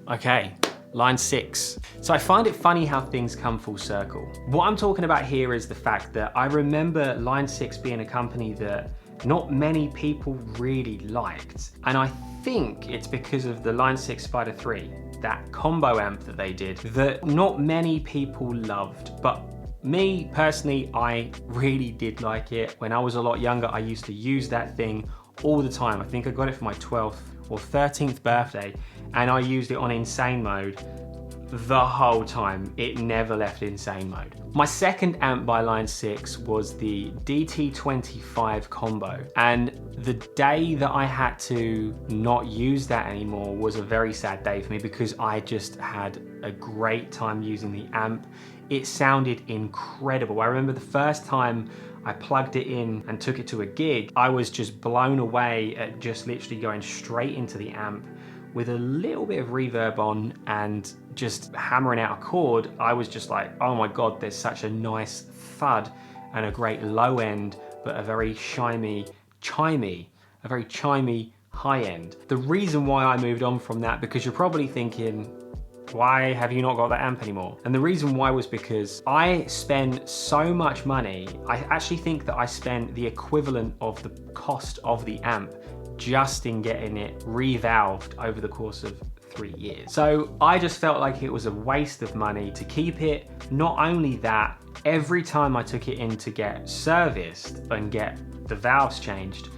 Okay, line 6. So I find it funny how things come full circle. What I'm talking about here is the fact that I remember line 6 being a company that not many people really liked. And I think it's because of the line 6 Spider 3, that combo amp that they did, that not many people loved. But me personally, I really did like it. When I was a lot younger, I used to use that thing all the time. I think I got it for my 12th or 13th birthday, and I used it on insane mode the whole time. It never left insane mode. My second amp by line 6 was the DT25 combo, and the day that I had to not use that anymore was a very sad day for me, because I just had a great time using the amp. It sounded incredible. I remember the first time I plugged it in and took it to a gig, I was just blown away at just literally going straight into the amp with a little bit of reverb on and just hammering out a chord. I was just like, oh my God, there's such a nice thud and a great low end, but a very chimey high end. The reason why I moved on from that, because you're probably thinking, why have you not got that amp anymore? And the reason why was because I spent so much money. I actually think that I spent the equivalent of the cost of the amp just in getting it revalved over the course of 3 years. So I just felt like it was a waste of money to keep it. Not only that, every time I took it in to get serviced and get the valves changed,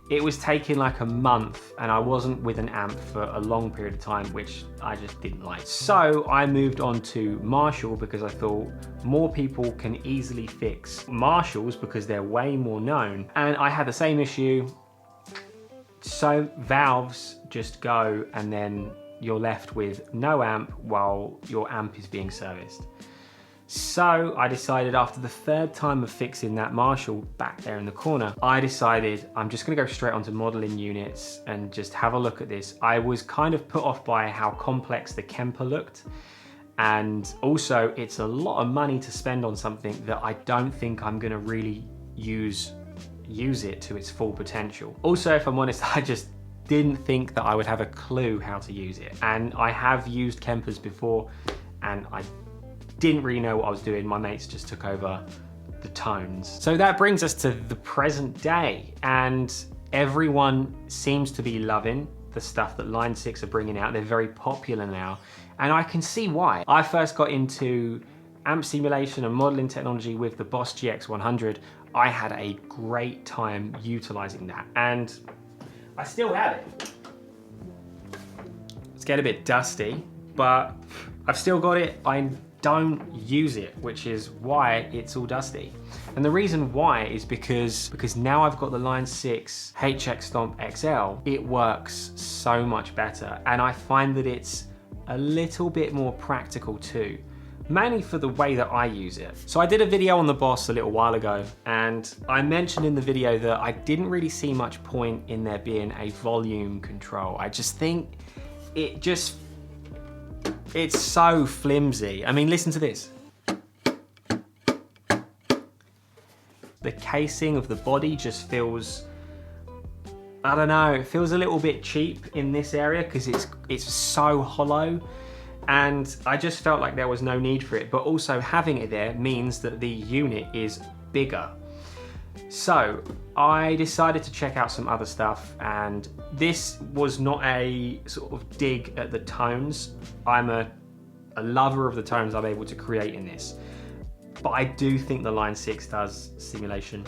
it was taking like a month, and I wasn't with an amp for a long period of time, which I just didn't like. So I moved on to Marshall, because I thought more people can easily fix Marshalls because they're way more known. And I had the same issue. So valves just go, and then you're left with no amp while your amp is being serviced. So I decided, after the third time of fixing that Marshall back there in the corner, I decided I'm just gonna go straight onto modeling units and just have a look at this. I was kind of put off by how complex the Kemper looked. And also, it's a lot of money to spend on something that I don't think I'm gonna really use it to its full potential. Also, if I'm honest, I just didn't think that I would have a clue how to use it. And I have used Kempers before, and I didn't really know what I was doing. My mates just took over the tones. So that brings us to the present day, and everyone seems to be loving the stuff that line 6 are bringing out. They're very popular now, and I can see why. I first got into amp simulation and modeling technology with the Boss GX100. I had a great time utilizing that, and I still have it. It's getting a bit dusty, but I've still got it. I don't use it, which is why it's all dusty. And the reason why is because now I've got the line 6 HX Stomp XL, it works so much better. And I find that it's a little bit more practical too, mainly for the way that I use it. So I did a video on the Boss a little while ago, and I mentioned in the video that I didn't really see much point in there being a volume control. I just think it's so flimsy. I mean, listen to this. The casing of the body just feels, I don't know, it feels a little bit cheap in this area because it's so hollow. And I just felt like there was no need for it, but also having it there means that the unit is bigger. So I decided to check out some other stuff, and this was not a sort of dig at the tones. I'm a lover of the tones I'm able to create in this, but I do think the line 6 does simulation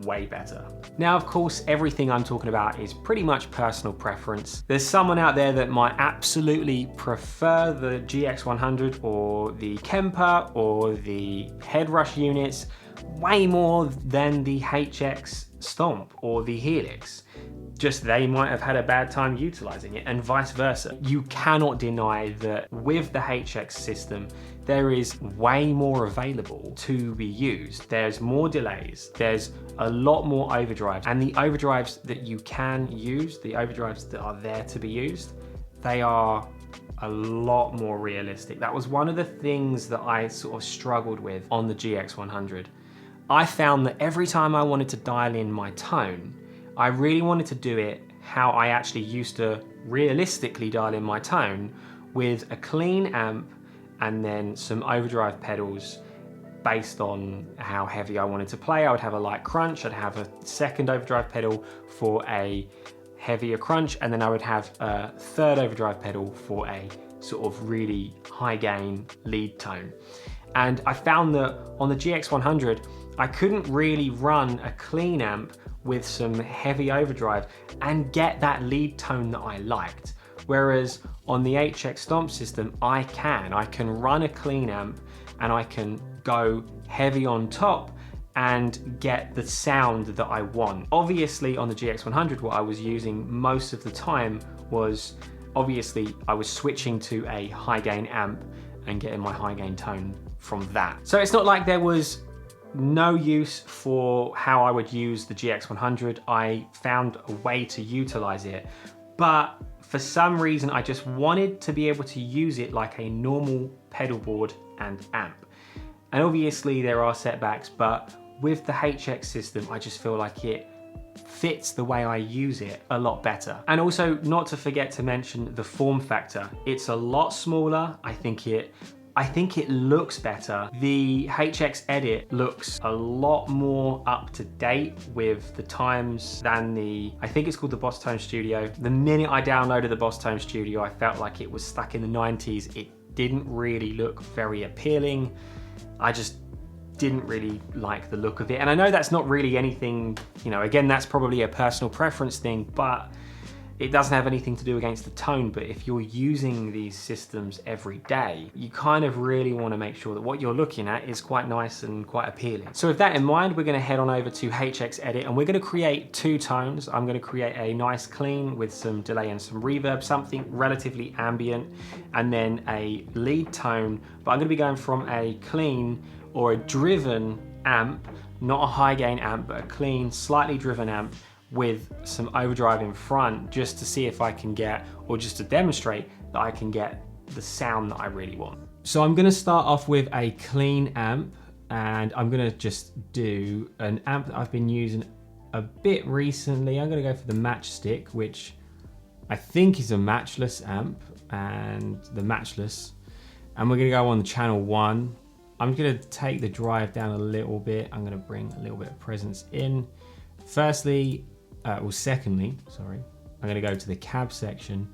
way better. Now, of course, everything I'm talking about is pretty much personal preference. There's someone out there that might absolutely prefer the GX100 or the Kemper or the Headrush units way more than the HX Stomp or the Helix. Just they might have had a bad time utilizing it, and vice versa. You cannot deny that with the HX system, there is way more available to be used. There's more delays, there's a lot more overdrives, and the overdrives that you can use, the overdrives that are there to be used, they are a lot more realistic. That was one of the things that I sort of struggled with on the GX100. I found that every time I wanted to dial in my tone, I really wanted to do it how I actually used to realistically dial in my tone, with a clean amp and then some overdrive pedals based on how heavy I wanted to play. I would have a light crunch, I'd have a second overdrive pedal for a heavier crunch, and then I would have a third overdrive pedal for a sort of really high gain lead tone. And I found that on the GX100, I couldn't really run a clean amp with some heavy overdrive and get that lead tone that I liked. Whereas on the HX Stomp system, I can run a clean amp and I can go heavy on top and get the sound that I want. Obviously on the GX100, what I was using most of the time was, obviously I was switching to a high gain amp and getting my high gain tone from that. So it's not like there was no use for how I would use the GX100. I found a way to utilize it, but for some reason I just wanted to be able to use it like a normal pedal board and amp. And obviously there are setbacks, but with the HX system, I just feel like it fits the way I use it a lot better. And also, not to forget to mention the form factor. It's a lot smaller. I think it looks better. The HX Edit looks a lot more up to date with the times than I think it's called the Boss Tone Studio. The minute I downloaded the Boss Tone Studio, I felt like it was stuck in the 90s. It didn't really look very appealing. I just didn't really like the look of it. And I know that's not really anything, you know, again, that's probably a personal preference thing, but it doesn't have anything to do against the tone. But if you're using these systems every day, you kind of really want to make sure that what you're looking at is quite nice and quite appealing. So with that in mind, we're going to head on over to HX Edit and we're going to create two tones. I'm going to create a nice clean with some delay and some reverb, something relatively ambient, and then a lead tone, but I'm going to be going from a clean or a driven amp, not a high gain amp, but a clean, slightly driven amp with some overdrive in front, just to see if I can get, or just to demonstrate that I can get the sound that I really want. So I'm gonna start off with a clean amp, and I'm gonna just do an amp that I've been using a bit recently. I'm gonna go for the Matchstick, which I think is a matchless amp, and the matchless. And we're gonna go on the channel 1. I'm gonna take the drive down a little bit. I'm gonna bring a little bit of presence in. Secondly, I'm gonna go to the cab section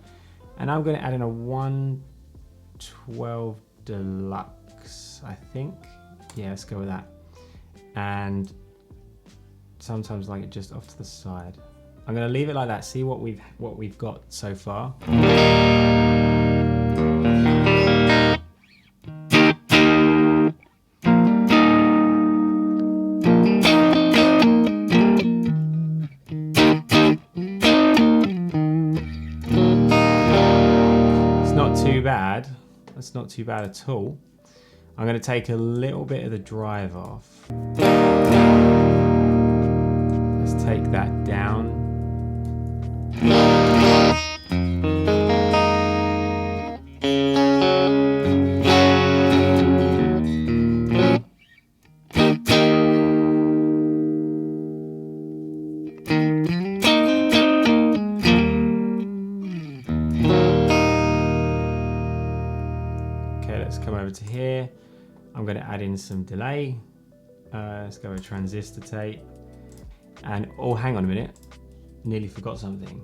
and I'm gonna add in a 112 Deluxe, I think. Yeah, let's go with that. And sometimes like it just off to the side. I'm gonna leave it like that, see what we've got so far. That's not too bad at all. I'm going to take a little bit of the drive off. Let's take that down. Let's come over to here. I'm going to add in some delay. Let's go with transistor tape. And oh, hang on a minute. Nearly forgot something.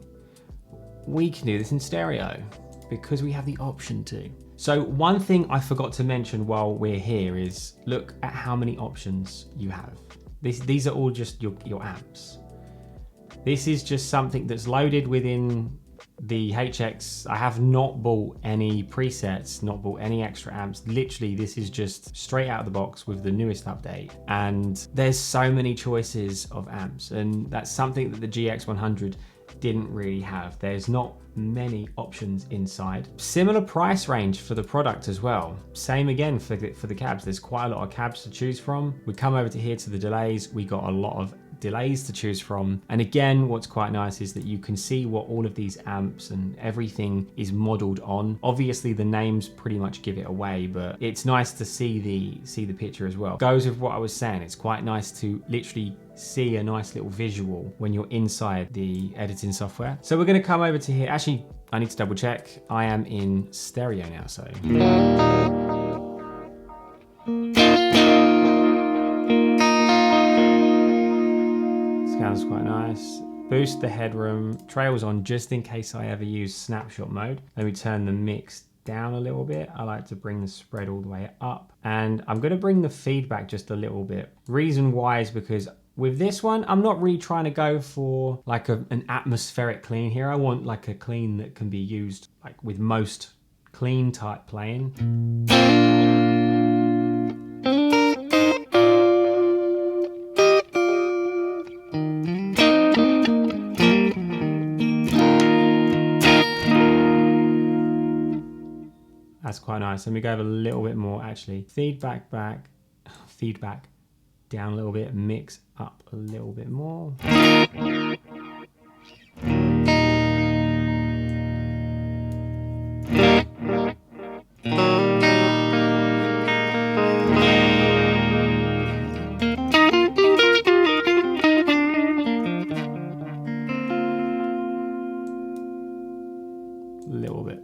We can do this in stereo because we have the option to. So one thing I forgot to mention while we're here is look at how many options you have. These are all just your amps. This is just something that's loaded within the HX. I have not bought any presets, not bought any extra amps. Literally, this is just straight out of the box with the newest update. And there's so many choices of amps, and that's something that the GX100 didn't really have. There's not many options inside. Similar price range for the product as well. Same again for the cabs. There's quite a lot of cabs to choose from. We come over to here to the delays. We got a lot of delays to choose from. And again, what's quite nice is that you can see what all of these amps and everything is modeled on. Obviously the names pretty much give it away, but it's nice to see the picture as well. Goes with what I was saying, it's quite nice to literally see a nice little visual when you're inside the editing software. So we're gonna come over to here. Actually, I need to double check. I am in stereo now, so. Sounds quite nice. Boost the headroom. Trails on just in case I ever use snapshot mode. Let me turn the mix down a little bit. I like to bring the spread all the way up. And I'm gonna bring the feedback just a little bit. Reason why is because with this one, I'm not really trying to go for like an atmospheric clean here. I want like a clean that can be used like with most clean type playing. That's quite nice. Let me go over a little bit more actually. Feedback back, feedback down a little bit, mix up a little bit more. A little bit.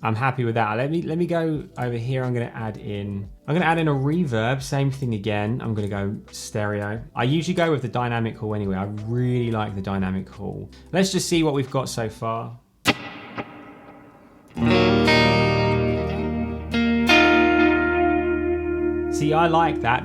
I'm happy with that. Let me go over here. I'm gonna add in a reverb, same thing again. I'm gonna go stereo. I usually go with the dynamic hall anyway. I really like the dynamic hall. Let's just see what we've got so far. See, I like that.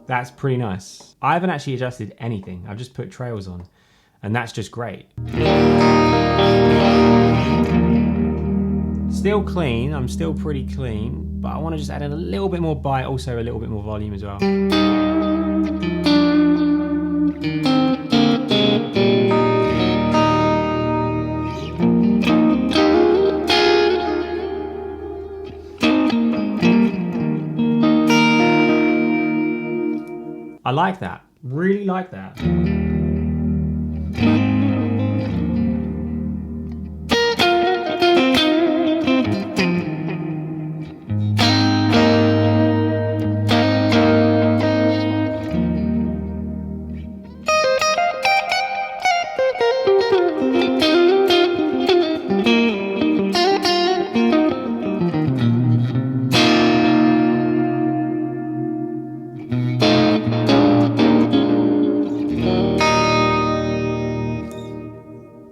That's pretty nice. I haven't actually adjusted anything. I've just put trails on, and that's just great. Still clean, I'm still pretty clean, but I want to just add in a little bit more bite, also a little bit more volume as well. I like that, really like that.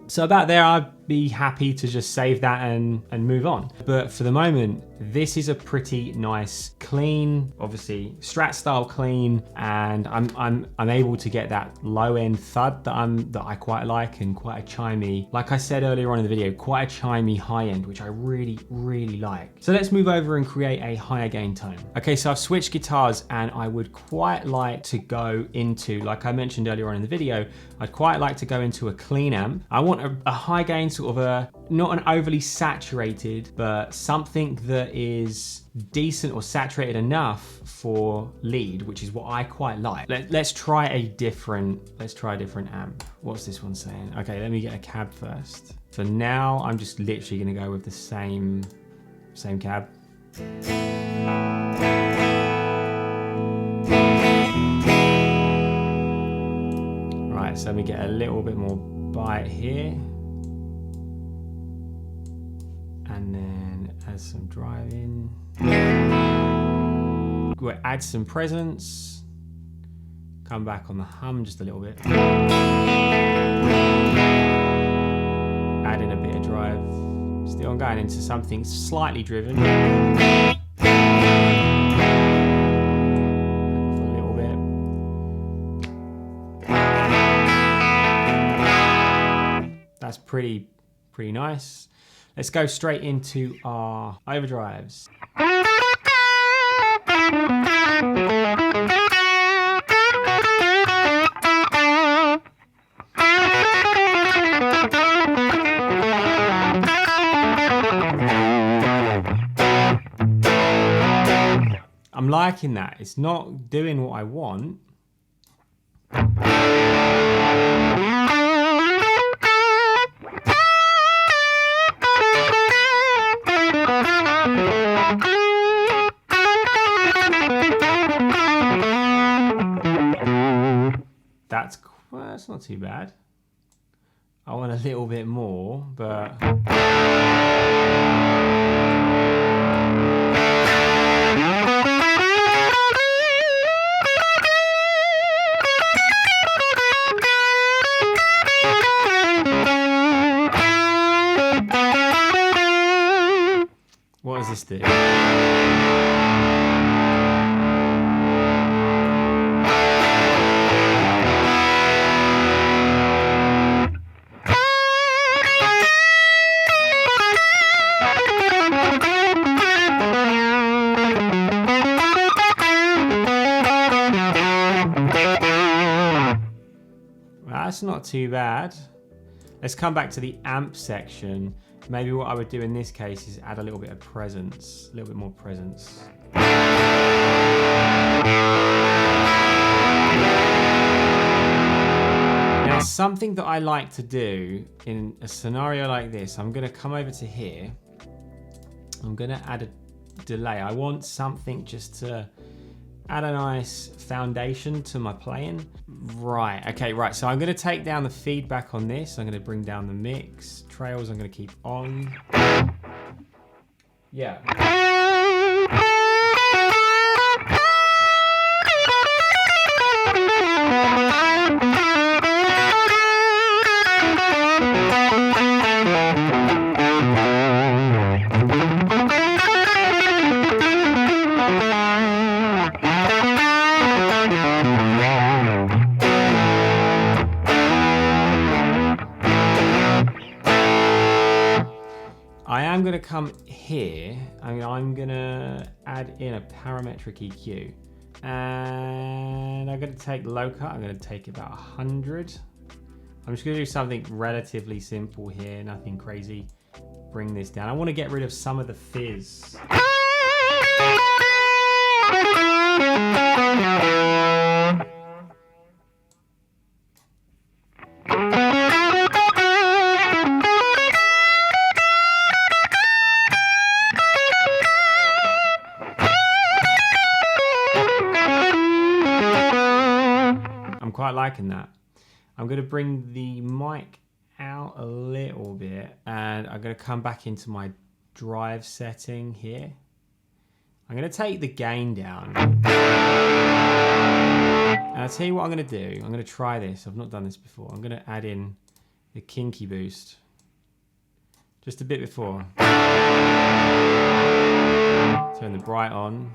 So about there, I'd be happy to just save that and move on. But for the moment, this is a pretty nice, clean, obviously Strat style clean, and I'm able to get that low end thud that I quite like, and quite a chimey, like I said earlier on in the video, quite a chimey high end, which I really, really like. So let's move over and create a higher gain tone. Okay, so I've switched guitars, and I would quite like to go into, like I mentioned earlier on in the video, I'd quite like to go into a clean amp. I want a high gain, sort of a, not an overly saturated, but something that is decent or saturated enough for lead, which is what I quite like. Let's try a different amp. What's this one saying? Okay, let me get a cab first. For now, I'm just literally gonna go with the same cab. Right, so we get a little bit more bite here. And then add some drive in. We'll add some presence. Come back on the hum just a little bit. Add in a bit of drive. Still going into something slightly driven. A little bit. pretty nice. Let's go straight into our overdrives. I'm liking that. It's not doing what I want. That's not too bad. I want a little bit more, but... What does this do? That's not too bad. Let's come back to the amp section. Maybe what I would do in this case is add a little bit of presence, a little bit more presence. Now, something that I like to do in a scenario like this, I'm going to come over to here. I'm going to add a delay. I want something just to add a nice foundation to my playing. Right, okay, right. So I'm going to take down the feedback on this. I'm going to bring down the mix. Trails I'm going to keep on. Yeah. I'm going to come here and I'm going to add in a parametric EQ, and I'm going to take low cut. I'm going to take about 100. I'm just going to do something relatively simple here, nothing crazy. Bring this down. I want to get rid of some of the fizz. Quite liking that. I'm going to bring the mic out a little bit and I'm going to come back into my drive setting here. I'm going to take the gain down. And I'll tell you what I'm going to do. I'm going to try this. I've not done this before. I'm going to add in the kinky boost. Just a bit before. Turn the bright on.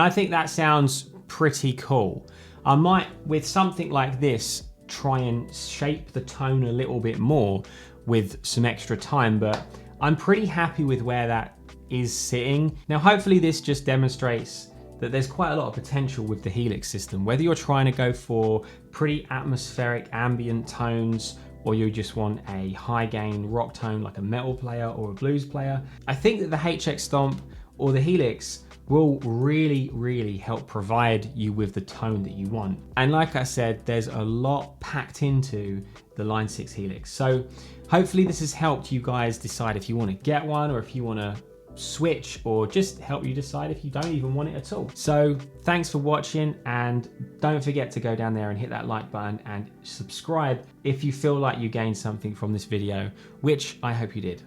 I think that sounds pretty cool. I might, with something like this, try and shape the tone a little bit more with some extra time, but I'm pretty happy with where that is sitting. Now, hopefully this just demonstrates that there's quite a lot of potential with the Helix system, whether you're trying to go for pretty atmospheric ambient tones, or you just want a high gain rock tone like a metal player or a blues player. I think that the HX Stomp or the Helix will really help provide you with the tone that you want. And like I said, there's a lot packed into the Line 6 Helix. So hopefully this has helped you guys decide if you want to get one or if you want to switch or just help you decide if you don't even want it at all. So thanks for watching, and don't forget to go down there and hit that like button and subscribe if you feel like you gained something from this video, which I hope you did.